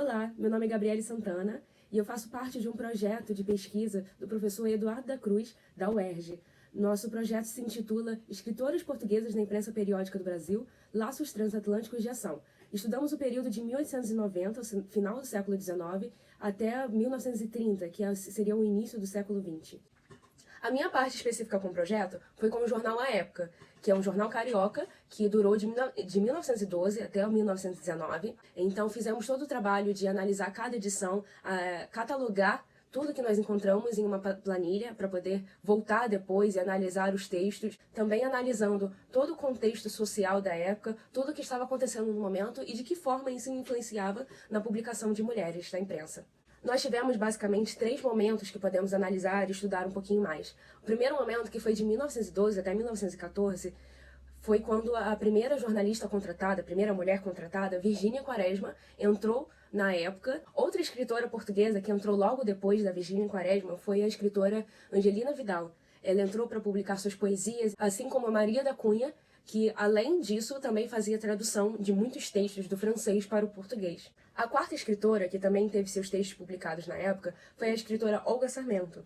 Olá, meu nome é Gabriele Santana e eu faço parte de um projeto de pesquisa do professor Eduardo da Cruz, da UERJ. Nosso projeto se intitula Escritoras Portuguesas na Imprensa Periódica do Brasil, Laços Transatlânticos de Ação. Estudamos o período de 1890, final do século XIX, até 1930, que seria o início do século XX. A minha parte específica com o projeto foi com o jornal A Época, que é um jornal carioca que durou de 1912 até 1919. Então fizemos todo o trabalho de analisar cada edição, catalogar tudo que nós encontramos em uma planilha para poder voltar depois e analisar os textos, também analisando todo o contexto social da época, tudo o que estava acontecendo no momento e de que forma isso influenciava na publicação de mulheres da imprensa. Nós tivemos basicamente 3 momentos que podemos analisar e estudar um pouquinho mais. O primeiro momento, que foi de 1912 até 1914, foi quando a primeira jornalista contratada, a primeira mulher contratada, Virgínia Quaresma, entrou na época. Outra escritora portuguesa que entrou logo depois da Virgínia Quaresma foi a escritora Angelina Vidal. Ela entrou para publicar suas poesias, assim como a Maria da Cunha, que, além disso, também fazia tradução de muitos textos do francês para o português. A quarta escritora, que também teve seus textos publicados na época, foi a escritora Olga Sarmento.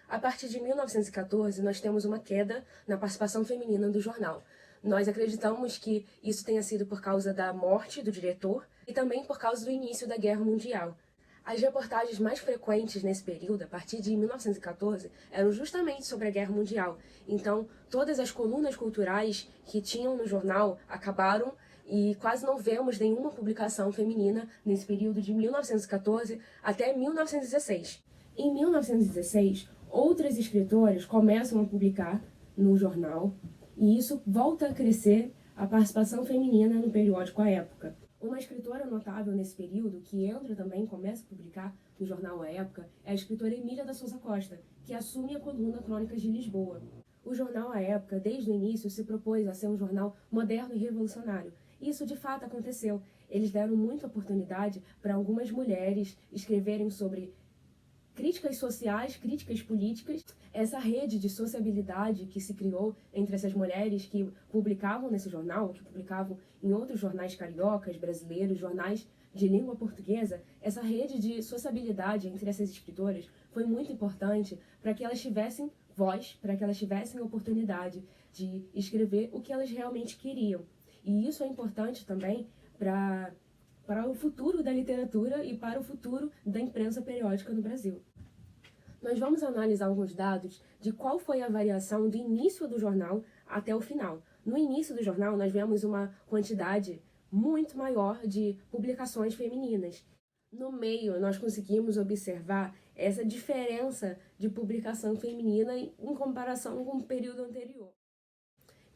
A partir de 1914, nós temos uma queda na participação feminina do jornal. Nós acreditamos que isso tenha sido por causa da morte do diretor e também por causa do início da Guerra Mundial. As reportagens mais frequentes nesse período, a partir de 1914, eram justamente sobre a Guerra Mundial. Então, todas as colunas culturais que tinham no jornal acabaram e quase não vemos nenhuma publicação feminina nesse período de 1914 até 1916. Em 1916, outras escritoras começam a publicar no jornal e isso volta a crescer a participação feminina no periódico A Época. Uma escritora notável nesse período, que entra também e começa a publicar no jornal A Época, é a escritora Emília da Souza Costa, que assume a coluna Crônicas de Lisboa. O jornal A Época, desde o início, se propôs a ser um jornal moderno e revolucionário. Isso de fato aconteceu. Eles deram muita oportunidade para algumas mulheres escreverem sobre críticas sociais, críticas políticas. Essa rede de sociabilidade que se criou entre essas mulheres que publicavam nesse jornal, que publicavam em outros jornais cariocas, brasileiros, jornais de língua portuguesa, essa rede de sociabilidade entre essas escritoras foi muito importante para que elas tivessem voz, para que elas tivessem oportunidade de escrever o que elas realmente queriam. E isso é importante também para o futuro da literatura e para o futuro da imprensa periódica no Brasil. Nós vamos analisar alguns dados de qual foi a variação do início do jornal até o final. No início do jornal, nós vemos uma quantidade muito maior de publicações femininas. No meio, nós conseguimos observar essa diferença de publicação feminina em comparação com o período anterior.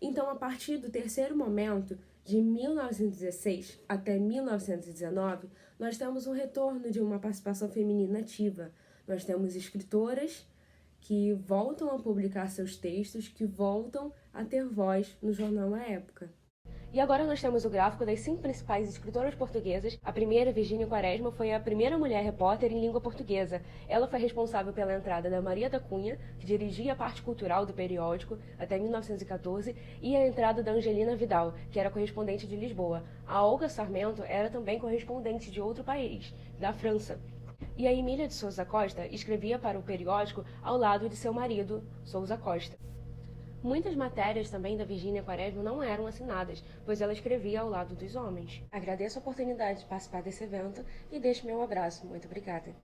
Então, a partir do terceiro momento, de 1916 até 1919, nós temos um retorno de uma participação feminina ativa. Nós temos escritoras que voltam a publicar seus textos, que voltam a ter voz no jornal à época. E agora nós temos o gráfico das 5 principais escritoras portuguesas. A primeira, Virgínia Quaresma, foi a primeira mulher repórter em língua portuguesa. Ela foi responsável pela entrada da Maria da Cunha, que dirigia a parte cultural do periódico até 1914, e a entrada da Angelina Vidal, que era correspondente de Lisboa. A Olga Sarmento era também correspondente de outro país, da França. E a Emília de Souza Costa escrevia para o periódico ao lado de seu marido, Souza Costa. Muitas matérias também da Virgínia Quaresma não eram assinadas, pois ela escrevia ao lado dos homens. Agradeço a oportunidade de participar desse evento e deixo meu abraço. Muito obrigada.